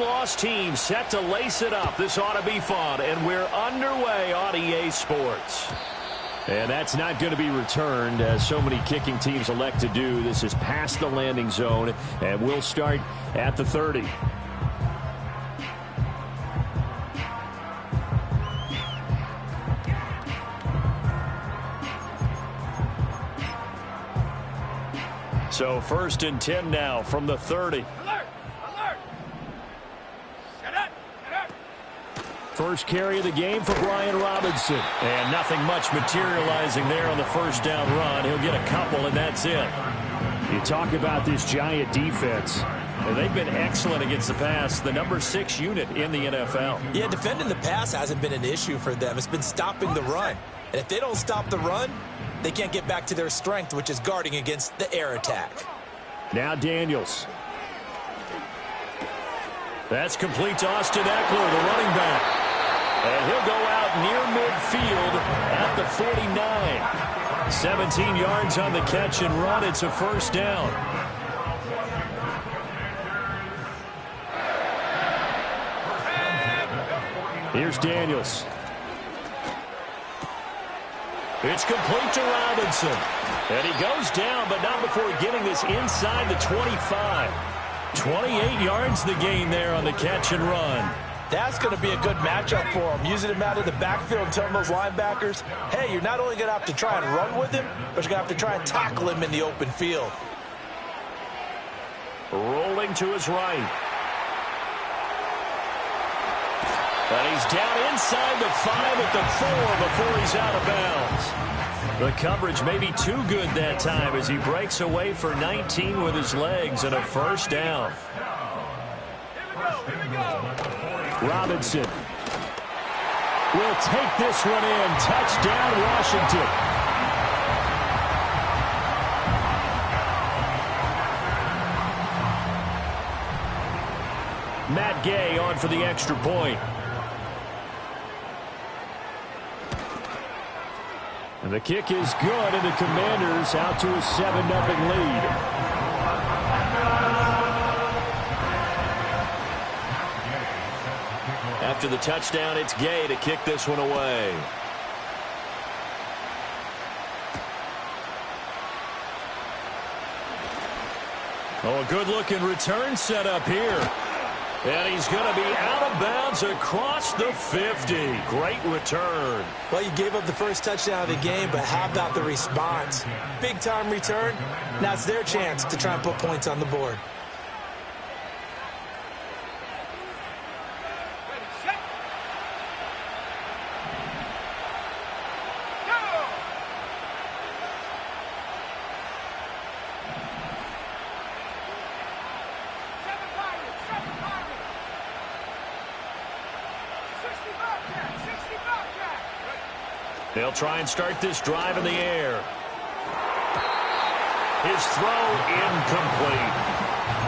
loss team set to lace it up. This ought to be fun, and we're underway on EA Sports. And that's not going to be returned, as so many kicking teams elect to do. This is past the landing zone, and we'll start at the 30. So 1st and 10 now from the 30. Alert! Alert! Get up! Get up! First carry of the game for Brian Robinson. And nothing much materializing there on the first down run. He'll get a couple, and that's it. You talk about this Giant defense. And they've been excellent against the pass, the number 6 unit in the NFL. Yeah, defending the pass hasn't been an issue for them. It's been stopping the run. And if they don't stop the run, they can't get back to their strength, which is guarding against the air attack. Now Daniels. That's complete to Austin Eckler, the running back. And he'll go out near midfield at the 49. 17 yards on the catch and run. It's a first down. Here's Daniels. It's complete to Robinson. And he goes down, but not before getting this inside the 25. 28 yards the gain there on the catch and run. That's going to be a good matchup for him. Using him out of the backfield and telling those linebackers, hey, you're not only going to have to try and run with him, but you're going to have to try and tackle him in the open field. Rolling to his right. And he's down inside the 5 at the 4 before he's out of bounds. The coverage may be too good that time as he breaks away for 19 with his legs and a first down. Robinson will take this one in. Touchdown, Washington. Matt Gay on for the extra point. And the kick is good, and the Commanders out to a 7-0 lead. After the touchdown, it's Gay to kick this one away. Oh, a good-looking return set up here. And he's going to be out of bounds across the 50. Great return. Well, you gave up the first touchdown of the game, but how about the response? Big-time return. Now it's their chance to try and put points on the board. They'll try and start this drive in the air. His throw incomplete.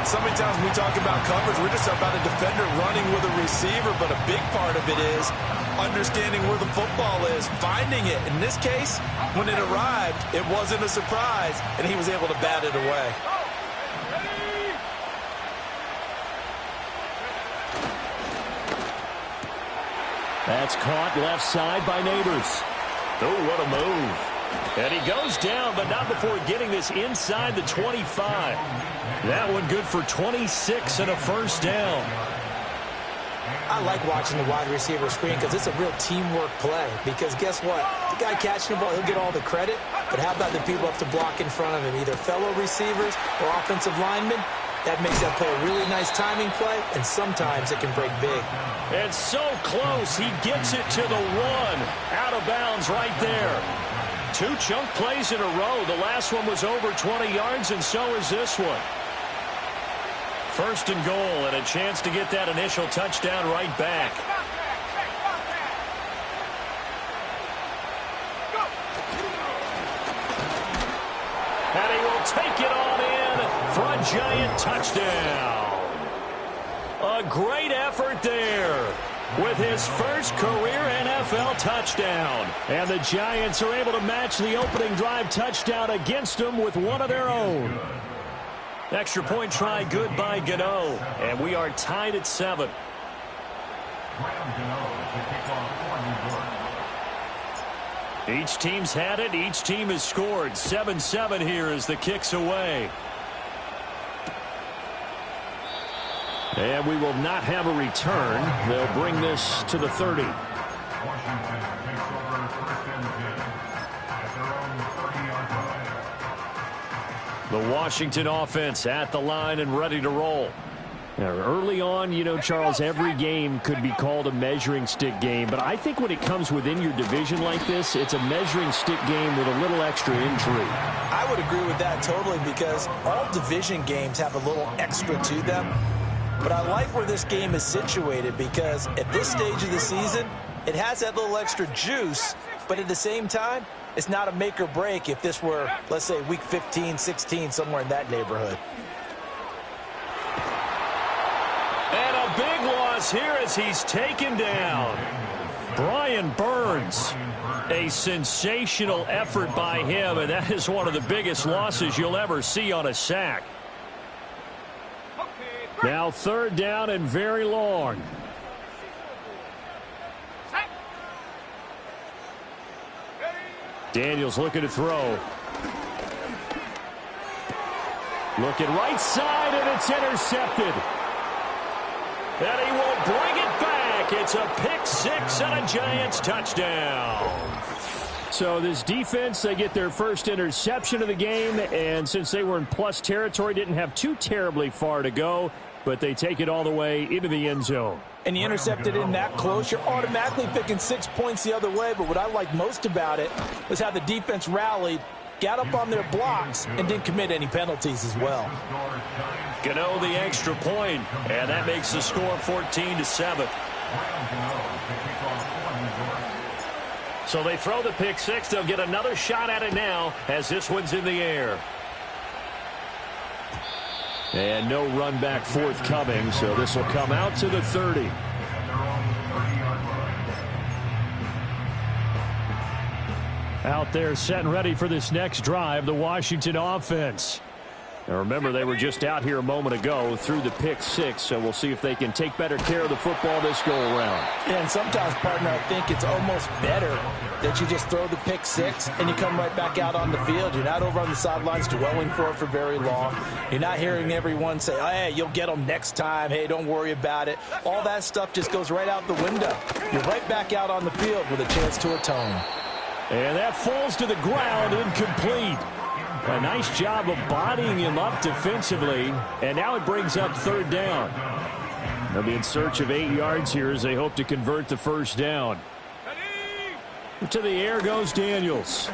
So many times when we talk about coverage, we're just about a defender running with a receiver, but a big part of it is understanding where the football is, finding it. In this case, when it arrived, it wasn't a surprise, and he was able to bat it away. That's caught left side by Neighbors. Oh, what a move. And he goes down, but not before getting this inside the 25. That one good for 26 and a first down. I like watching the wide receiver screen because it's a real teamwork play. Because guess what? The guy catching the ball, he'll get all the credit. But how about the people up to block in front of him, either fellow receivers or offensive linemen? That makes that play a really nice timing play, and sometimes it can break big. And so close, he gets it to the 1. Out of bounds right there. 2 chunk plays in a row. The last one was over 20 yards, and so is this one. First and goal, and a chance to get that initial touchdown right back. And he will take it on in for a Giant touchdown. A great effort there with his first career NFL touchdown. And the Giants are able to match the opening drive touchdown against them with one of their own. Extra point try good by Gano. And we are tied at 7. Each team's had it. Each team has scored. 7-7 here as the kick's away. And we will not have a return. They'll bring this to the 30. The Washington offense at the line and ready to roll. Now, early on, you know, Charles, every game could be called a measuring stick game. But I think when it comes within your division like this, it's a measuring stick game with a little extra intrigue. I would agree with that totally because all division games have a little extra to them. But I like where this game is situated because at this stage of the season, it has that little extra juice. But at the same time, it's not a make or break if this were, let's say, week 15, 16, somewhere in that neighborhood. And a big loss here as he's taken down. Brian Burns. A sensational effort by him, and that is one of the biggest losses you'll ever see on a sack. Now 3rd down and very long. Daniels looking to throw. Looking right side, and it's intercepted. And he will bring it back. It's a pick 6 and a Giants touchdown. So this defense, they get their first interception of the game, and since they were in plus territory, didn't have too terribly far to go, but they take it all the way into the end zone. And you intercepted in that close, you're automatically picking 6 points the other way, but what I like most about it was how the defense rallied, got up on their blocks, and didn't commit any penalties as well. Gano the extra point, and that makes the score 14-7. So they throw the pick 6. They'll get another shot at it now as this one's in the air. And no run back forthcoming, so this will come out to the 30. Out there set and ready for this next drive, the Washington offense. Now remember, they were just out here a moment ago through the pick 6, so we'll see if they can take better care of the football this go around. Yeah, and sometimes, partner, I think it's almost better that you just throw the pick 6 and you come right back out on the field. You're not over on the sidelines dwelling for it for very long. You're not hearing everyone say, oh, hey, you'll get them next time. Hey, don't worry about it. All that stuff just goes right out the window. You're right back out on the field with a chance to atone. And that falls to the ground, incomplete. A nice job of bodying him up defensively, and now it brings up 3rd down. They'll be in search of 8 yards here as they hope to convert the first down. To the air goes Daniels.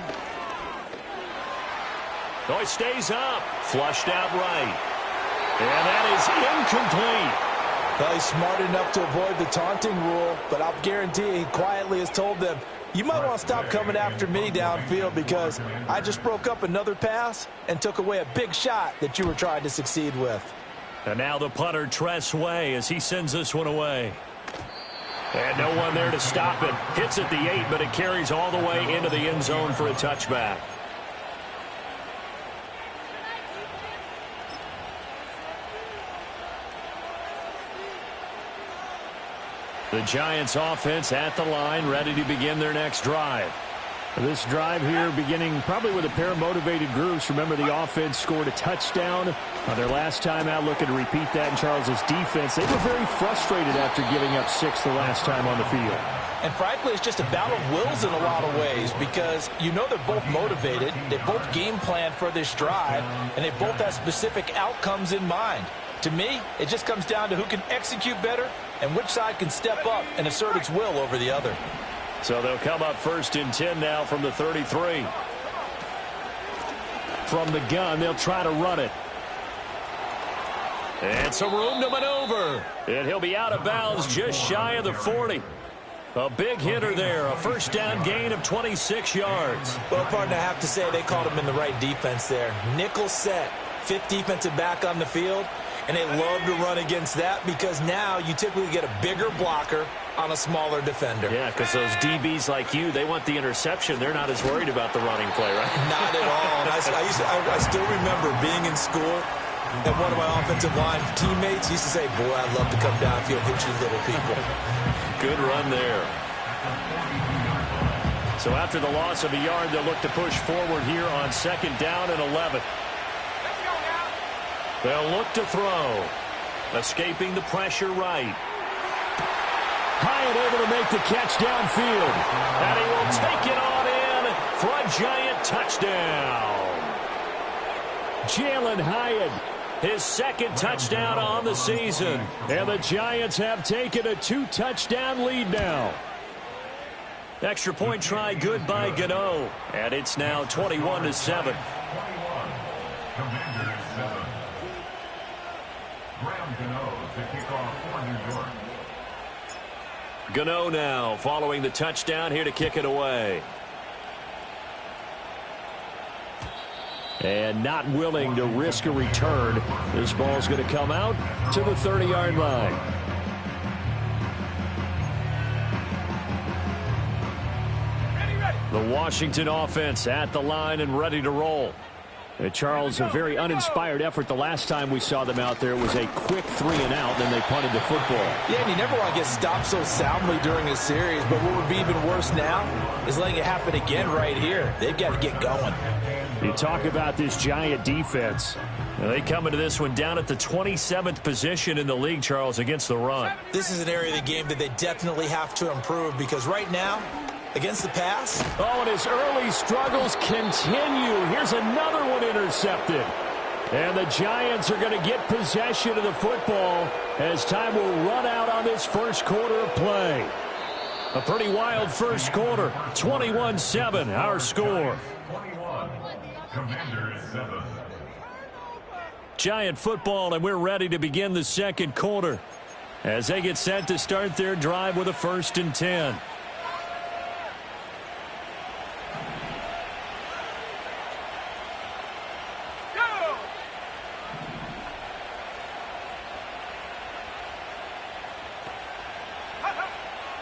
Oh, it stays up. Flushed out right. And that is incomplete. Well, he's smart enough to avoid the taunting rule, but I'll guarantee he quietly has told them, you might want to stop coming after me downfield because I just broke up another pass and took away a big shot that you were trying to succeed with. And now the punter, Tress Way, as he sends this one away. And no one there to stop it. Hits at the 8, but it carries all the way into the end zone for a touchback. The Giants offense at the line, ready to begin their next drive. This drive here beginning probably with a pair of motivated groups. Remember, the offense scored a touchdown on their last time out, looking to repeat that in Charles's defense. They were very frustrated after giving up 6 the last time on the field. And frankly, it's just a battle of wills in a lot of ways because you know they're both motivated. They both game plan for this drive, and they both have specific outcomes in mind. To me, it just comes down to who can execute better and which side can step up and assert its will over the other. So they'll come up 1st and 10 now from the 33. From the gun, they'll try to run it. And some room to maneuver. And he'll be out of bounds just shy of the 40. A big hitter there, a first down gain of 26 yards. Well, partner, I have to say they called him in the right defense there. Nickel set, 5th defensive back on the field. And they love to run against that because now you typically get a bigger blocker on a smaller defender. Yeah, because those DBs like you, they want the interception. They're not as worried about the running play, right? Not at all. And I still remember being in school And one of my offensive line teammates used to say, boy, I'd love to come downfield and hit you little people. Good run there. So after the loss of a yard, they'll look to push forward here on 2nd down and 11. They'll look to throw. Escaping the pressure right. Hyatt able to make the catch downfield. And he will take it on in for a Giant touchdown. Jalen Hyatt, his 2nd touchdown on the season. And the Giants have taken a 2-touchdown lead now. Extra point try good by Gano. And it's now 21-7. Gano now following the touchdown here to kick it away. And not willing to risk a return. This ball's going to come out to the 30-yard line. The Washington offense at the line and ready to roll. Charles, a very uninspired effort the last time we saw them out there. It was a quick 3-and-out, then they punted the football. Yeah, and you never want to get stopped so soundly during a series, but what would be even worse now is letting it happen again right here. They've got to get going. You talk about this Giant defense. They come into this one down at the 27th position in the league, Charles, against the run. This is an area of the game that they definitely have to improve because right now, against the pass. Oh, and his early struggles continue. Here's another one intercepted. And the Giants are going to get possession of the football as time will run out on this first quarter of play. A pretty wild first quarter. 21-7, our score. Giant football, and we're ready to begin the second quarter as they get set to start their drive with a 1st and 10.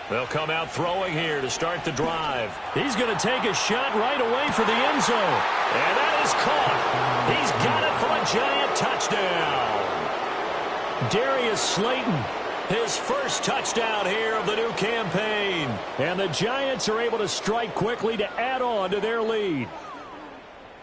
They'll come out throwing here to start the drive. He's going to take a shot right away for the end zone. And that is caught. He's got it for a Giant touchdown. Darius Slayton, his first touchdown here of the new campaign. And the Giants are able to strike quickly to add on to their lead.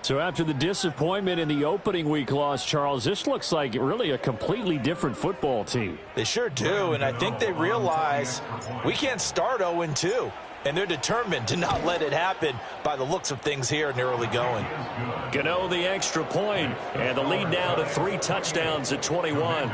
So after the disappointment in the opening week loss, Charles, this looks like really a completely different football team. They sure do, and I think they realize we can't start 0-2, and they're determined to not let it happen by the looks of things here in the early going. Gano the extra point, and the lead now to 3 touchdowns at 21.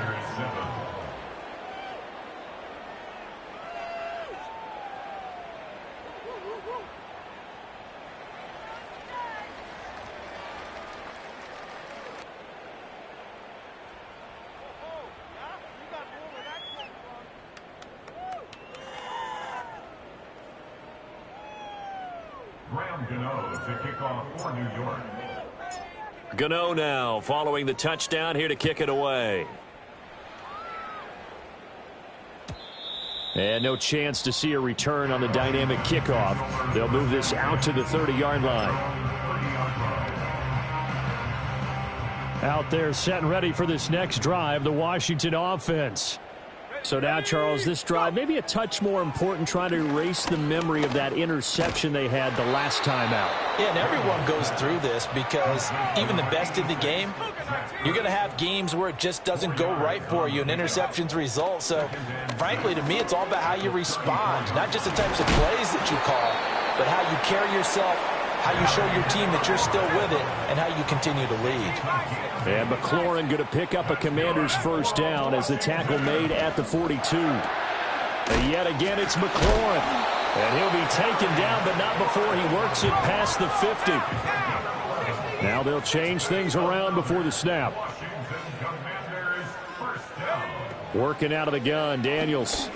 Gano now following the touchdown here to kick it away. And no chance to see a return on the dynamic kickoff. They'll move this out to the 30-yard line. Out there set and ready for this next drive, the Washington offense. So now, Charles, this drive maybe a touch more important, trying to erase the memory of that interception they had the last time out. Yeah, and everyone goes through this because even the best in the game, you're going to have games where it just doesn't go right for you and interceptions result. So, frankly, to me, it's all about how you respond, not just the types of plays that you call, but how you carry yourself, how you show your team that you're still with it, and how you continue to lead. And McLaurin going to pick up a Commander's first down as the tackle made at the 42. And yet again, it's McLaurin. And he'll be taken down, but not before he works it past the 50. Now they'll change things around before the snap. Working out of the gun, Daniels.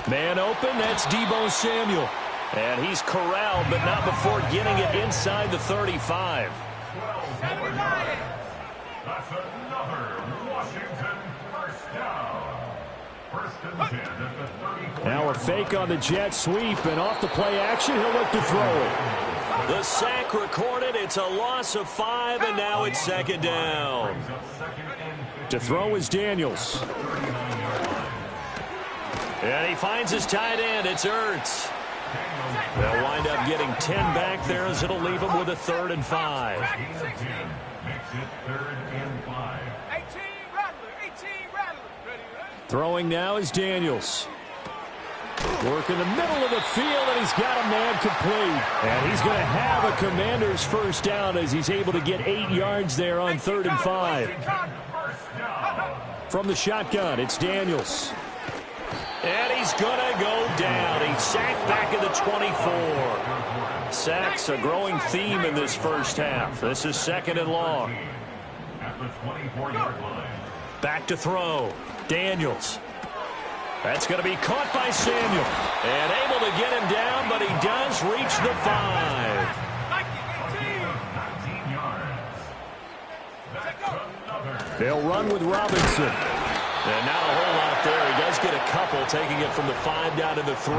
Man open, that's Deebo Samuel. And he's corralled, but not before getting it inside the 35. That's another Washington first down. First and 10 at the 34. Now a fake on the jet sweep, and off the play action, he'll look to throw it. The sack recorded. It's a loss of 5, and now it's second down. To throw is Daniels. And he finds his tight end. It's Ertz. They'll wind up getting 10 back there as it'll leave them with a 3rd and 5. Throwing now is Daniels. Work in the middle of the field, and he's got a man complete. And he's going to have a Commander's first down as he's able to get 8 yards there on 3rd and 5. From the shotgun, it's Daniels. And he's going to go down. He's sacked back at the 24. Sacks a growing theme in this first half. This is 2nd and long. Back to throw. Daniels. That's going to be caught by Samuel. And able to get him down, but he does reach the 5. They'll run with Robinson. And not a whole lot there. He does get a couple, taking it from the 5 down to the 3.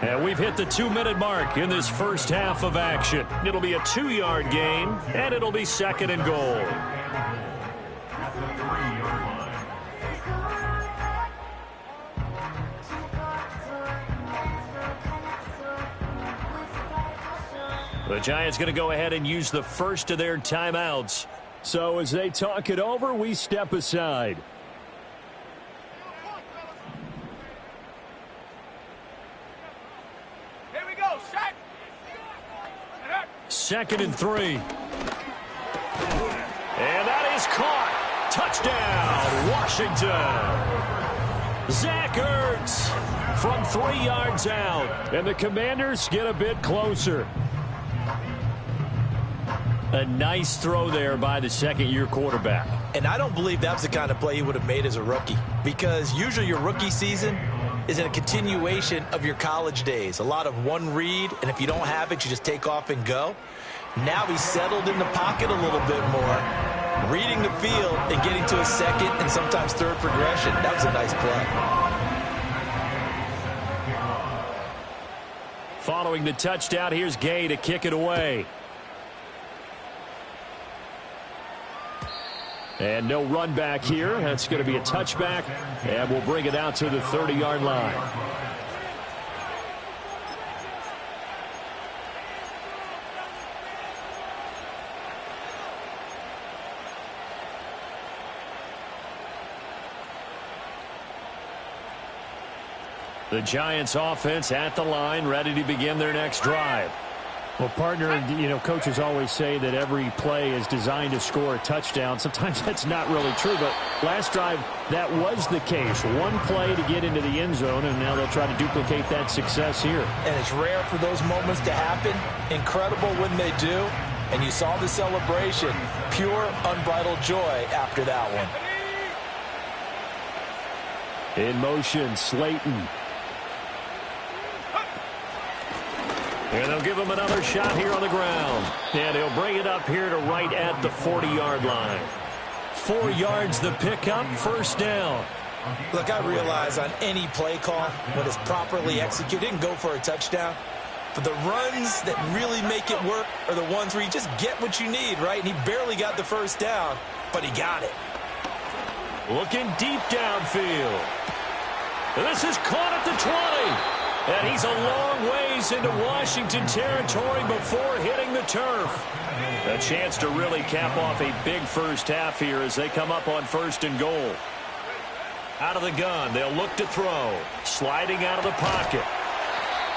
And we've hit the 2-minute mark in this first half of action. It'll be a 2-yard gain, and it'll be 2nd and goal. The Giants going to go ahead and use the first of their timeouts. So as they talk it over, we step aside. Here we go, set. 2nd and 3. And that is caught. Touchdown, Washington. Zach Ertz from 3 yards out. And the Commanders get a bit closer. A nice throw there by the second-year quarterback. And I don't believe that's the kind of play he would have made as a rookie, because usually your rookie season is a continuation of your college days. A lot of one read, and if you don't have it, you just take off and go. Now he's settled in the pocket a little bit more, reading the field and getting to a second and sometimes third progression. That was a nice play. Following the touchdown, here's Gay to kick it away. And no run back here. That's going to be a touchback, and we'll bring it out to the 30-yard line. The Giants offense at the line, ready to begin their next drive. Well, partner, you know, coaches always say that every play is designed to score a touchdown. Sometimes that's not really true, but last drive, that was the case. One play to get into the end zone, and now they'll try to duplicate that success here. And it's rare for those moments to happen. Incredible when they do. And you saw the celebration. Pure, unbridled joy after that one. In motion, Slayton. And they'll give him another shot here on the ground. And he'll bring it up here to right at the 40-yard line. 4 yards the pickup, first down. Look, I realize on any play call, when it's properly executed, and go for a touchdown. But the runs that really make it work are the ones where you just get what you need, right? And he barely got the first down, but he got it. Looking deep downfield. And this is caught at the 20. And he's a long ways into Washington territory before hitting the turf. A chance to really cap off a big first half here as they come up on 1st and goal. Out of the gun, they'll look to throw. Sliding out of the pocket.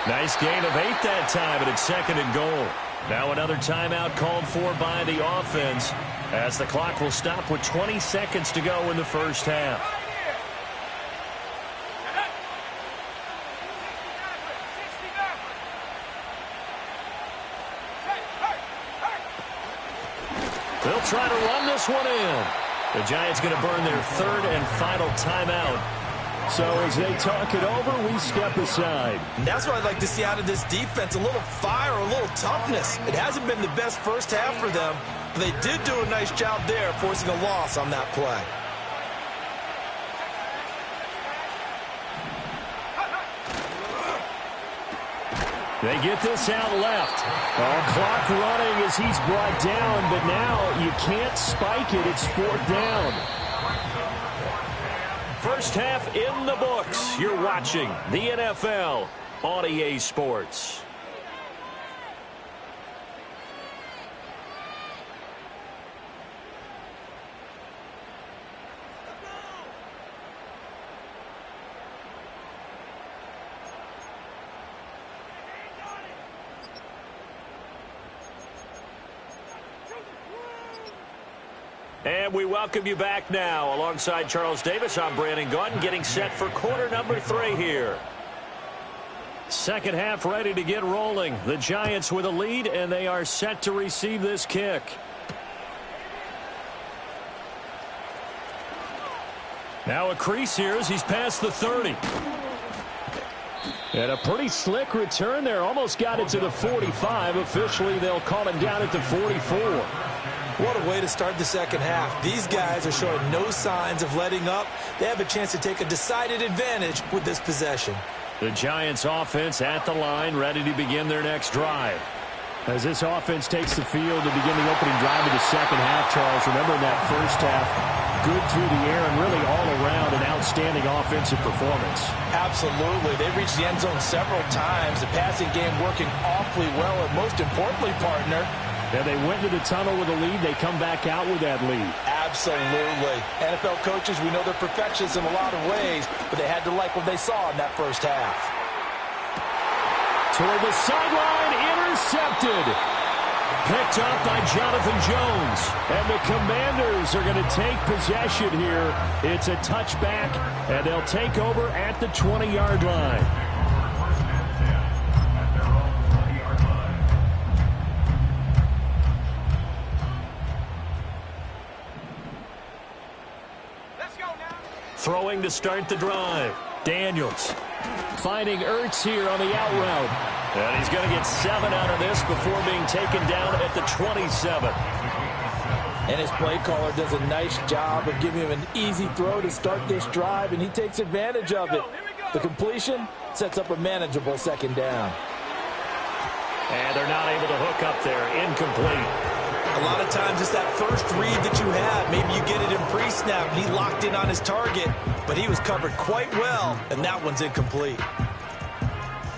Nice gain of 8 that time, and it's 2nd and goal. Now another timeout called for by the offense as the clock will stop with 20 seconds to go in the first half. They'll try to run this one in. The Giants going to burn their 3rd and final timeout. So as they talk it over, we step aside. And that's what I'd like to see out of this defense, a little fire, a little toughness. It hasn't been the best first half for them, but they did do a nice job there, forcing a loss on that play. They get this out left. Clock running as he's brought down, but now you can't spike it. It's 4th down. First half in the books. You're watching the NFL on EA Sports. And we welcome you back now. Alongside Charles Davis, I'm Brandon Gaudin, getting set for quarter number 3 here. Second half ready to get rolling. The Giants with a lead, and they are set to receive this kick. Now a crease here as he's past the 30. And a pretty slick return there. Almost got it to the 45. Officially, they'll call him down at the 44. What a way to start the second half. These guys are showing no signs of letting up. They have a chance to take a decided advantage with this possession. The Giants offense at the line, ready to begin their next drive. As this offense takes the field to begin the opening drive of the second half, Charles, remember in that first half, good through the air and really all around an outstanding offensive performance. Absolutely. They reached the end zone several times. The passing game working awfully well, and most importantly, partner, and they went to the tunnel with a lead. They come back out with that lead. Absolutely. NFL coaches, we know they're perfectionists in a lot of ways, but they had to like what they saw in that first half. Toward the sideline, intercepted. Picked up by Jonathan Jones. And the Commanders are going to take possession here. It's a touchback, and they'll take over at the 20-yard line. Throwing to start the drive. Daniels finding Ertz here on the out route. And he's going to get 7 out of this before being taken down at the 27. And his play caller does a nice job of giving him an easy throw to start this drive, and he takes advantage of it. The completion sets up a manageable second down. And they're not able to hook up there. Incomplete. A lot of times it's that first read that you have. Maybe you get it in pre-snap, and he locked in on his target, but he was covered quite well, and that one's incomplete.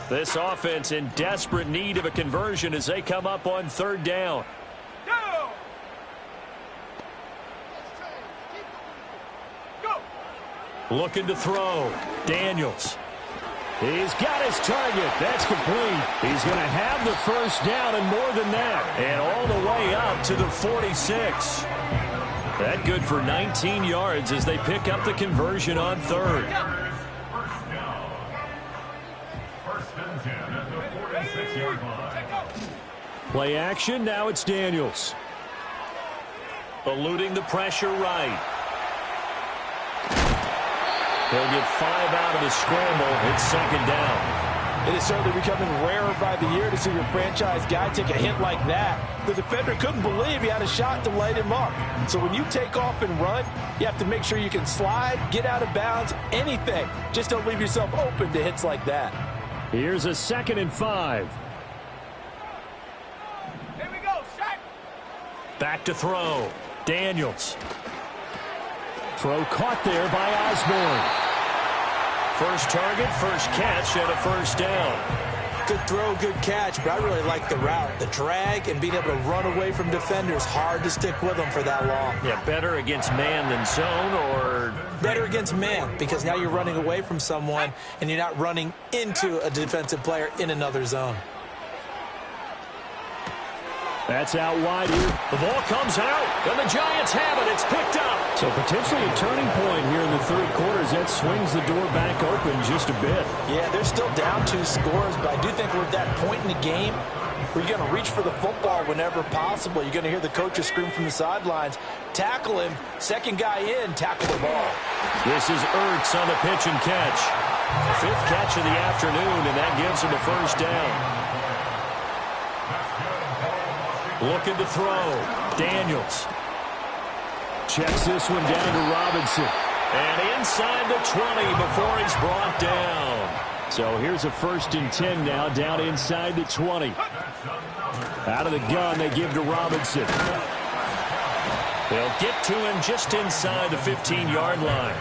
This offense in desperate need of a conversion as they come up on 3rd down. Go. Looking to throw. Daniels. He's got his target. That's complete. He's going to have the first down and more than that. And all the way up to the 46. That good for 19 yards as they pick up the conversion on 3rd. Play action. Now it's Daniels. Eluding the pressure right. He'll get 5 out of the scramble. It's 2nd down. It is certainly becoming rarer by the year to see your franchise guy take a hit like that. The defender couldn't believe he had a shot to light him up. So when you take off and run, you have to make sure you can slide, get out of bounds, anything. Just don't leave yourself open to hits like that. Here's a 2nd and 5. Here we go, set. Back to throw. Daniels. Throw caught there by Osborne. First target, first catch, and a first down. Good throw, good catch, but I really like the route. The drag and being able to run away from defenders. Hard to stick with them for that long. Yeah, better against man than zone, or? Better against man, because now you're running away from someone and you're not running into a defensive player in another zone. That's out wide here. The ball comes out, and the Giants have it. It's picked up. So potentially a turning point here in the 3rd quarter as that swings the door back open just a bit. Yeah, they're still down 2 scores, but I do think we're at that point in the game where you're going to reach for the football whenever possible. You're going to hear the coaches scream from the sidelines, tackle him, second guy in, tackle the ball. This is Ertz on the pitch and catch. 5th catch of the afternoon, and that gives him a first down. Looking to throw. Daniels. Checks this one down to Robinson. And inside the 20 before he's brought down. So here's a 1st and 10 now, down inside the 20. Out of the gun, they give to Robinson. They'll get to him just inside the 15-yard line.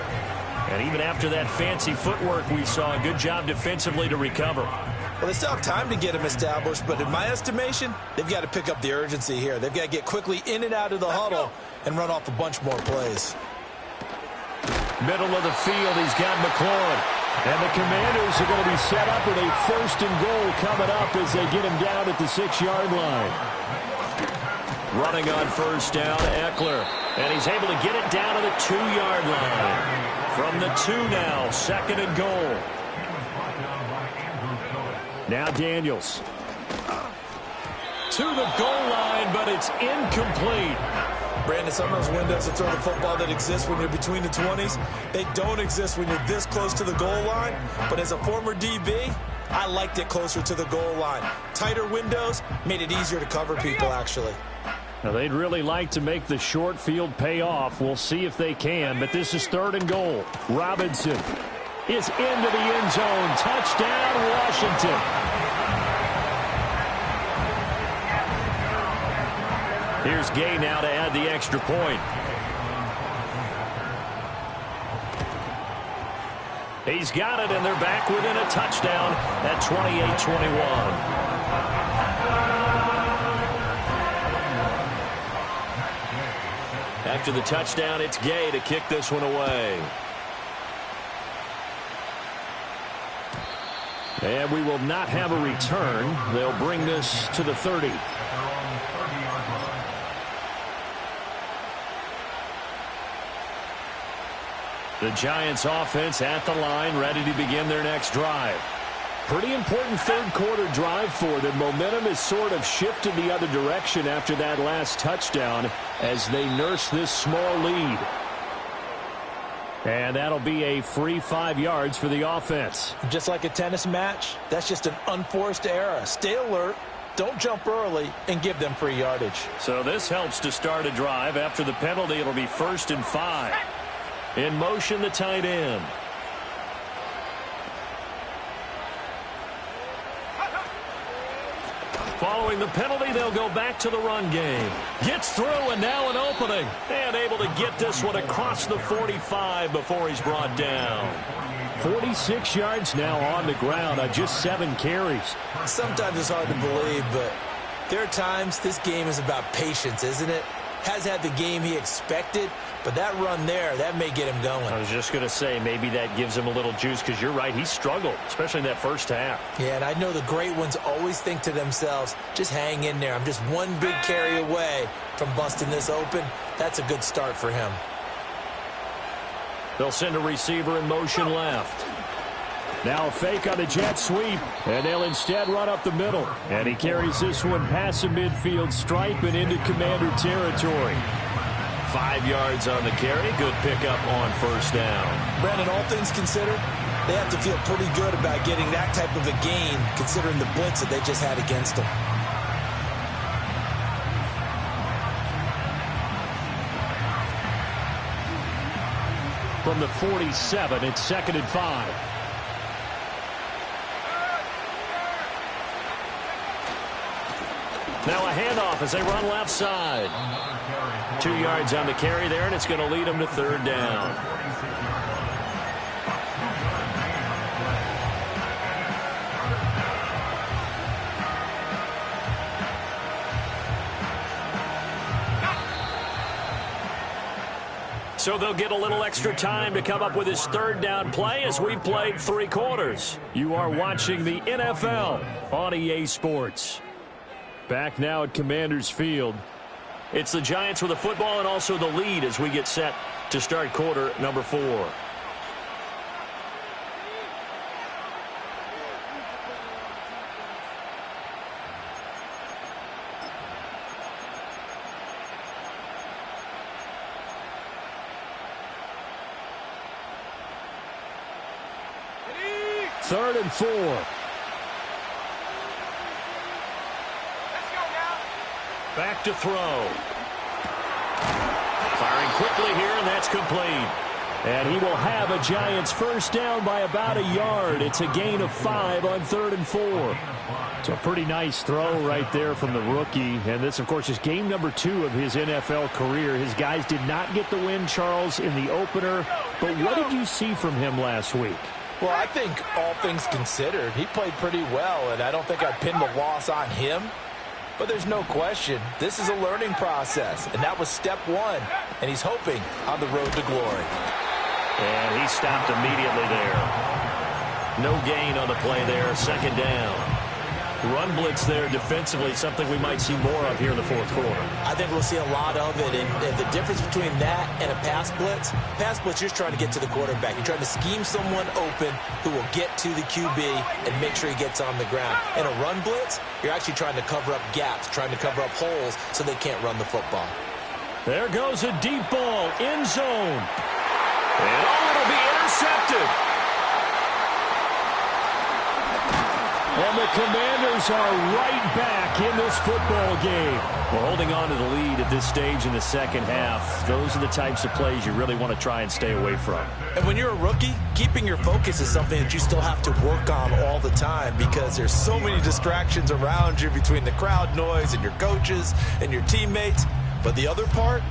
And even after that fancy footwork we saw, a good job defensively to recover. Well, they still have time to get him established, but in my estimation, they've got to pick up the urgency here. They've got to get quickly in and out of the huddle and run off a bunch more plays. Middle of the field, he's got McLaurin. And the Commanders are going to be set up with a 1st and goal coming up as they get him down at the 6-yard line. Running on 1st down, Eckler. And he's able to get it down to the 2-yard line. From the 2 now, 2nd and goal. Now Daniels. To the goal line, but it's incomplete. Brandon, some of those windows to throw the football that exist when you're between the 20s, they don't exist when you're this close to the goal line. But as a former DB, I liked it closer to the goal line. Tighter windows made it easier to cover people, actually. Now, they'd really like to make the short field pay off. We'll see if they can, but this is 3rd and goal. Robinson is into the end zone. Touchdown, Washington. Here's Gay now to add the extra point. He's got it, and they're back within a touchdown at 28-21. After the touchdown, it's Gay to kick this one away. And we will not have a return. They'll bring this to the 30. The Giants offense at the line, ready to begin their next drive. Pretty important 3rd quarter drive for them. Momentum has sort of shifted the other direction after that last touchdown as they nurse this small lead. And that'll be a free 5 yards for the offense. Just like a tennis match, that's just an unforced error. Stay alert, don't jump early, and give them free yardage. So this helps to start a drive. After the penalty, it'll be 1st and 5. In motion, the tight end. Following the penalty, they'll go back to the run game. Gets through, and now an opening. And able to get this one across the 45 before he's brought down. 46 yards now on the ground on just 7 carries. Sometimes it's hard to believe, but there are times this game is about patience, isn't it? Has had the game he expected, but that run there, that may get him going. I was just going to say, maybe that gives him a little juice, because you're right, he struggled, especially in that first half. Yeah, and I know the great ones always think to themselves, just hang in there. I'm just one big carry away from busting this open. That's a good start for him. They'll send a receiver in motion left. Now a fake on the jet sweep, and they'll instead run up the middle. And he carries this one past the midfield stripe and into Commander territory. 5 yards on the carry. Good pickup on 1st down. Brandon, all things considered, they have to feel pretty good about getting that type of a gain, considering the blitz that they just had against them. From the 47, it's 2nd and 5. Now a handoff as they run left side. 2 yards on the carry there, and it's going to lead them to 3rd down. So they'll get a little extra time to come up with his 3rd down play as we've played 3 quarters. You are watching the NFL on EA Sports. Back now at Commanders Field. It's the Giants with the football and also the lead as we get set to start quarter number 4. Third and 4. Back to throw. Firing quickly here, and that's complete. And he will have a Giants first down by about a yard. It's a gain of 5 on 3rd and 4. It's a pretty nice throw right there from the rookie. And this, of course, is game number 2 of his NFL career. His guys did not get the win, Charles, in the opener. But what did you see from him last week? Well, I think all things considered, he played pretty well, and I don't think I'd pin the loss on him. But there's no question, this is a learning process, and that was step 1, and he's hoping on the road to glory. And he stopped immediately there. No gain on the play there, 2nd down. Run blitz there defensively, something we might see more of here in the 4th quarter. I think we'll see a lot of it, and the difference between that and a pass blitz, you're just trying to get to the quarterback. You're trying to scheme someone open who will get to the QB and make sure he gets on the ground. In a run blitz, you're actually trying to cover up gaps, trying to cover up holes so they can't run the football. There goes a deep ball, end zone. And it'll be intercepted. And the Commanders are right back in this football game. Well, holding on to the lead at this stage in the second half, those are the types of plays you really want to try and stay away from. And when you're a rookie, keeping your focus is something that you still have to work on all the time because there's so many distractions around you between the crowd noise and your coaches and your teammates. But the other part,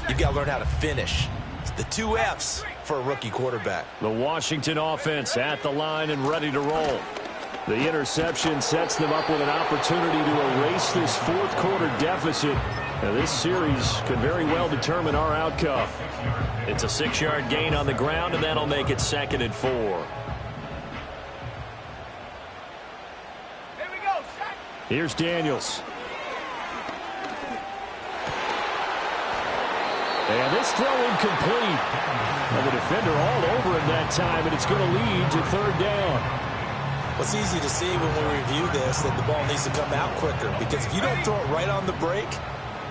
you've got to learn how to finish. It's the 2 F's for a rookie quarterback. The Washington offense at the line and ready to roll. The interception sets them up with an opportunity to erase this 4th quarter deficit. Now, this series could very well determine our outcome. It's a 6-yard gain on the ground, and that'll make it 2nd and 4. Here we go, set. Here's Daniels. And this throw incomplete. And the defender all over him that time, and it's going to lead to 3rd down. It's easy to see when we review this that the ball needs to come out quicker because if you don't throw it right on the break,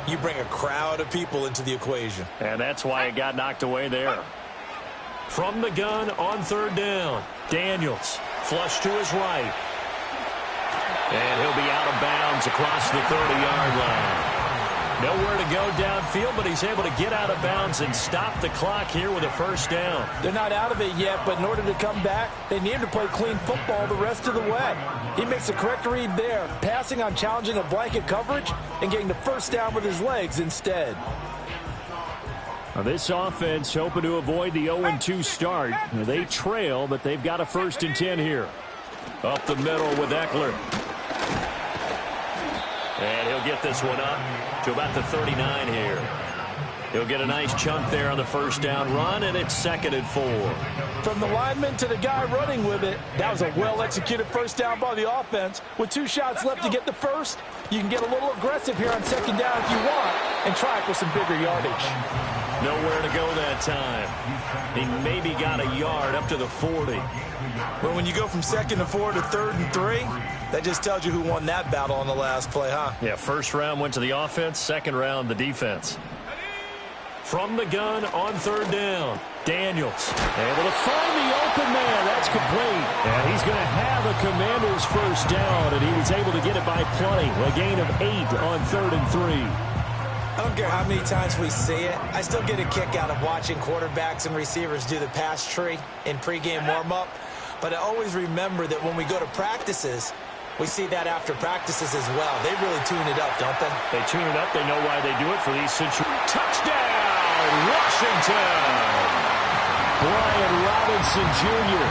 you bring a crowd of people into the equation. And that's why it got knocked away there. From the gun on 3rd down, Daniels flush to his right. And he'll be out of bounds across the 30-yard line. Nowhere to go downfield, but he's able to get out of bounds and stop the clock here with a 1st down. They're not out of it yet, but in order to come back, they need him to play clean football the rest of the way. He makes the correct read there, passing on challenging a blanket coverage and getting the 1st down with his legs instead. Now this offense hoping to avoid the 0-2 start. They trail, but they've got a 1st and 10 here. Up the middle with Eckler. And he'll get this one up to about the 39 here. He'll get a nice chunk there on the 1st down run, and it's 2nd and 4. From the lineman to the guy running with it, that was a well-executed 1st down by the offense. With 2 shots left to get the 1st, you can get a little aggressive here on 2nd down if you want and try for some bigger yardage. Nowhere to go that time. He maybe got a yard up to the 40. But when you go from 2nd and 4 to 3rd and 3, that just tells you who won that battle on the last play, huh? Yeah, 1st round went to the offense, 2nd round the defense. From the gun on 3rd down, Daniels able to find the open man. That's complete. And he's going to have a Commander's 1st down, and he was able to get it by plenty. A gain of 8 on 3rd and 3. I don't care how many times we see it. I still get a kick out of watching quarterbacks and receivers do the pass tree in pregame warm-up. But I always remember that when we go to practices, we see that after practices as well. They really tune it up, don't they? They tune it up. They know why they do it for these situations. Touchdown, Washington! Brian Robinson Jr.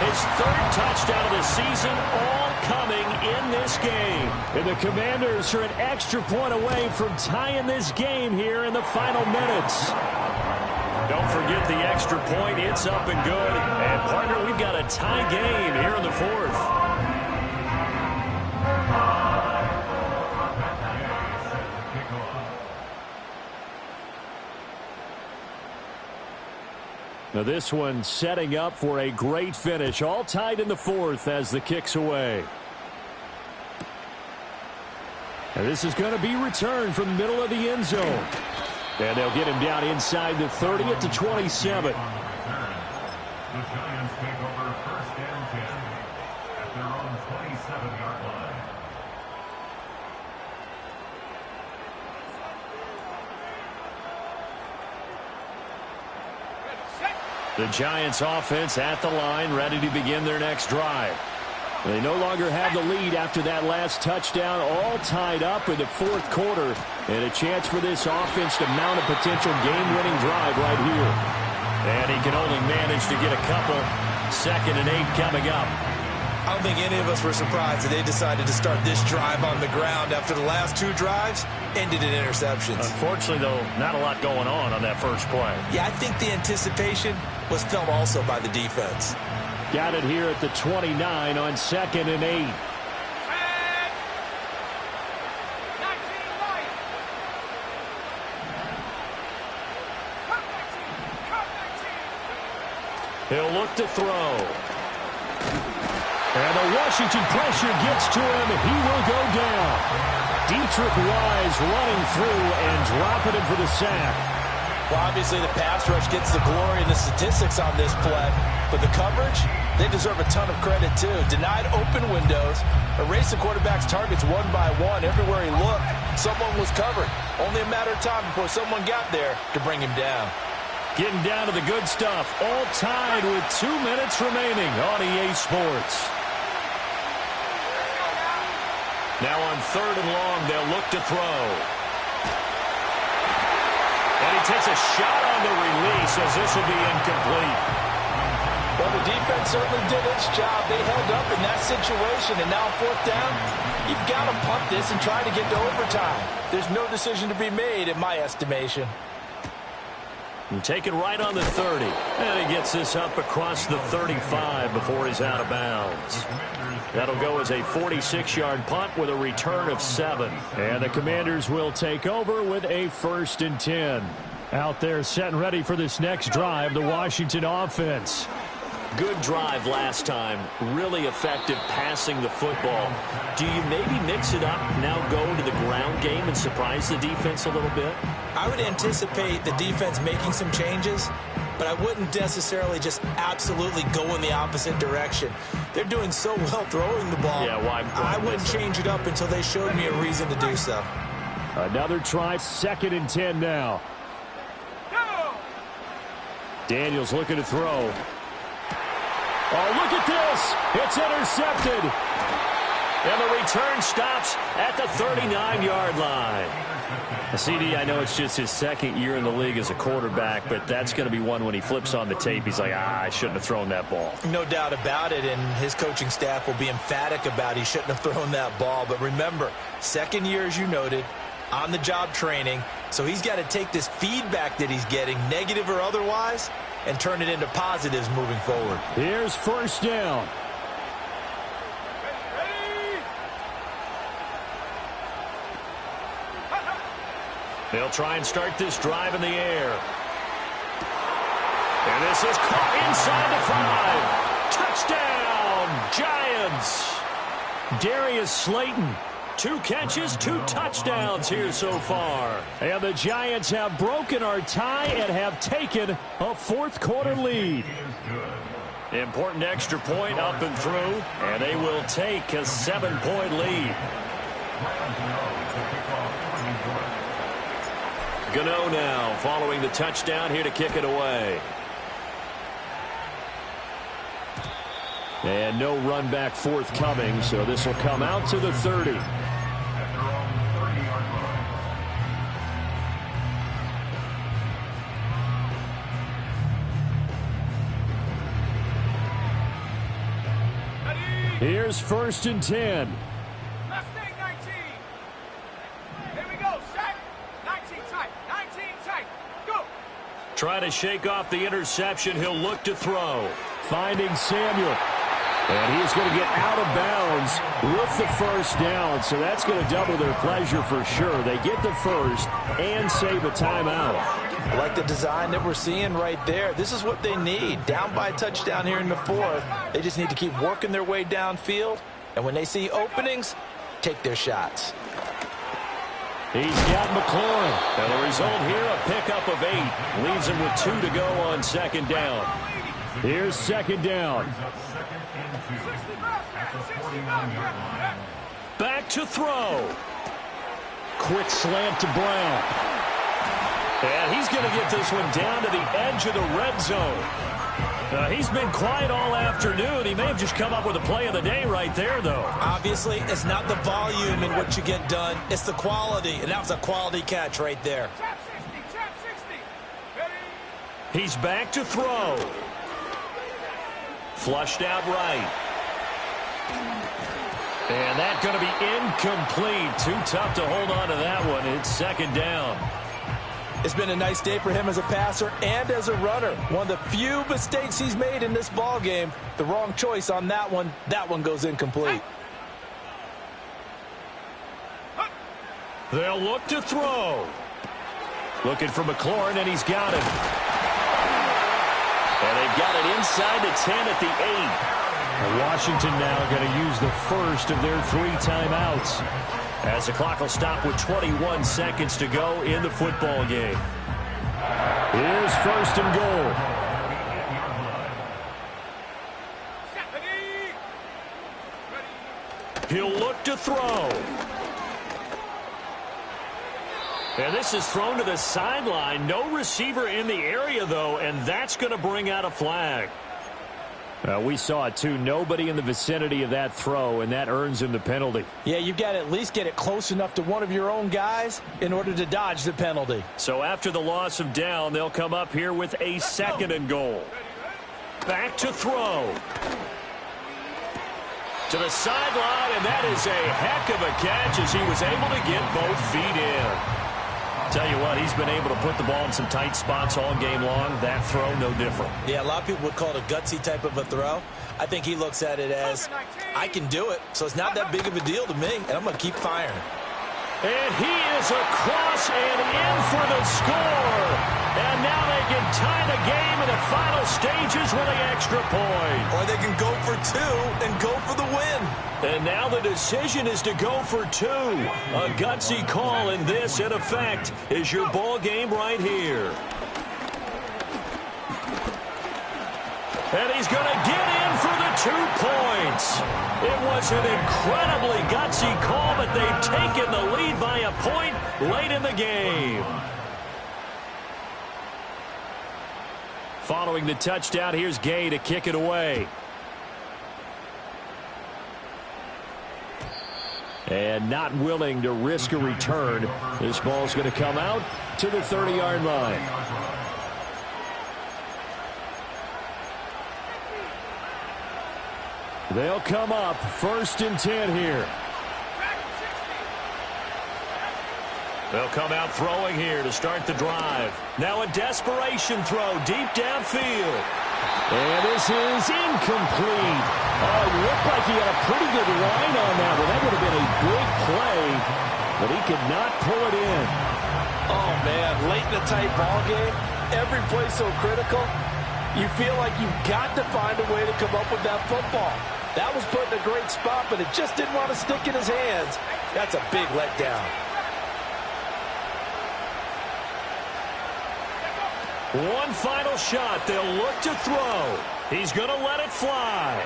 His 3rd touchdown of the season, all coming in this game. And the Commanders are an extra point away from tying this game here in the final minutes. Don't forget the extra point. It's up and good. And, partner, we've got a tie game here in the 4th. Now this one setting up for a great finish. All tied in the 4th as the kick's away. And this is going to be returned from the middle of the end zone. And they'll get him down inside the 30 at the 27. The Giants take over 1st and 10 at their own 27-yard line. Ready, set. The Giants offense at the line, ready to begin their next drive. They no longer have the lead after that last touchdown, all tied up in the fourth quarter, and a chance for this offense to mount a potential game-winning drive right here. And he can only manage to get a couple. 2nd and 8 coming up. I don't think any of us were surprised that they decided to start this drive on the ground after the last 2 drives ended in interceptions. Unfortunately, though, not a lot going on that first play. Yeah, I think the anticipation was felt also by the defense. Got it here at the 29 on 2nd and 8. He'll look to throw. And the Washington pressure gets to him. He will go down. Dietrich Wise running through and dropping him for the sack. Well, obviously the pass rush gets the glory and the statistics on this play. But the coverage, they deserve a ton of credit too. Denied open windows, erased the quarterback's targets one by one. Everywhere he looked, someone was covered. Only a matter of time before someone got there to bring him down. Getting down to the good stuff. All tied with 2 minutes remaining on EA Sports. Now on 3rd and long, they'll look to throw. And he takes a shot on the release as this will be incomplete. Well, the defense certainly did its job. They held up in that situation, and now 4th down, you've got to punt this and try to get to overtime. There's no decision to be made in my estimation. And taken right on the 30. And he gets this up across the 35 before he's out of bounds. That'll go as a 46-yard punt with a return of 7. And the Commanders will take over with a 1st and 10. Out there set and ready for this next drive, the Washington offense. Good drive last time. Really effective passing the football. Do you maybe mix it up, now go to the ground game and surprise the defense a little bit? I would anticipate the defense making some changes, but I wouldn't necessarily just absolutely go in the opposite direction. They're doing so well throwing the ball. Yeah, why I wouldn't change it up until they showed me a reason to do so. Another try, 2nd and 10 now. Daniels looking to throw. Oh, look at this. It's intercepted. And the return stops at the 39-yard line. CD, I know it's just his 2nd year in the league as a quarterback, but that's going to be one when he flips on the tape. He's like, I shouldn't have thrown that ball. No doubt about it, and his coaching staff will be emphatic about he shouldn't have thrown that ball. But remember, 2nd year, as you noted, on-the-job training, so he's got to take this feedback that he's getting, negative or otherwise, and turn it into positives moving forward. Here's 1st down. They'll try and start this drive in the air. And this is caught inside the 5. Touchdown, Giants. Darius Slayton. 2 catches, 2 touchdowns here so far. And the Giants have broken our tie and have taken a 4th quarter lead. Important extra point up and through, and they will take a 7-point lead. Gano now following the touchdown here to kick it away. And no run back forthcoming, so this will come out to the 30. Here's 1st and 10. Left thing, 19. Here we go. Set. 19 tight. 19 tight. Go. Try to shake off the interception. He'll look to throw. Finding Samuel. And he's going to get out of bounds with the 1st down. So that's going to double their pleasure for sure. They get the 1st and save a timeout. I like the design that we're seeing right there. This is what they need. Down by a touchdown here in the 4th. They just need to keep working their way downfield. And when they see openings, take their shots. He's got McLaurin. And the result here, a pickup of 8. Leaves him with 2 to go on 2nd down. Here's 2nd down. Back to throw. Quick slant to Brown. And he's going to get this one down to the edge of the red zone. He's been quiet all afternoon. He may have just come up with a play of the day right there, though. Obviously, it's not the volume in what you get done. It's the quality, and that was a quality catch right there. Trap 60, trap 60. Ready? He's back to throw. Flushed out right. And that's going to be incomplete. Too tough to hold on to that one. It's second down. It's been a nice day for him as a passer and as a runner. One of the few mistakes he's made in this ball game. The wrong choice on that one. That one goes incomplete. They'll look to throw. Looking for McLaurin, and he's got him. And they've got it inside the 10 at the 8. Washington now going to use the first of their 3 timeouts. As the clock will stop with 21 seconds to go in the football game. Here's first and goal. He'll look to throw. And this is thrown to the sideline. No receiver in the area, though, and that's going to bring out a flag. We saw it, too. Nobody in the vicinity of that throw, and that earns him the penalty. Yeah, you've got to at least get it close enough to one of your own guys in order to dodge the penalty. So after the loss of down, they'll come up here with a second and goal. Back to throw. To the sideline, and that is a heck of a catch as he was able to get both feet in. Tell you what, he's been able to put the ball in some tight spots all game long. That throw, no different. Yeah, a lot of people would call it a gutsy type of a throw. I think he looks at it as, I can do it, so it's not that big of a deal to me, and I'm going to keep firing. And he is across and in for the score. And now they can tie the game in the final stages with an extra point. Or they can go for 2 and go for the win. And now the decision is to go for 2. A gutsy call, and this, in effect, is your ball game right here. And he's going to get in for the 2 points. It was an incredibly gutsy call, but they've taken the lead by a point late in the game. Following the touchdown, here's Gay to kick it away. And not willing to risk a return. This ball's going to come out to the 30-yard line. They'll come up first and 10 here. They'll come out throwing here to start the drive. Now a desperation throw deep downfield. And this is incomplete. Oh, it looked like he had a pretty good line on that one. That would have been a big play, but he could not pull it in. Oh, man, late in a tight ball game, every play so critical. You feel like you've got to find a way to come up with that football. That was put in a great spot, but it just didn't want to stick in his hands. That's a big letdown. One final shot. They'll look to throw. He's going to let it fly.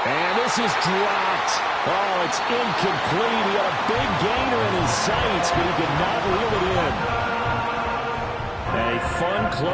And this is dropped. Oh, it's incomplete. He had a big gainer in his sights, but he could not reel it in. A fun close.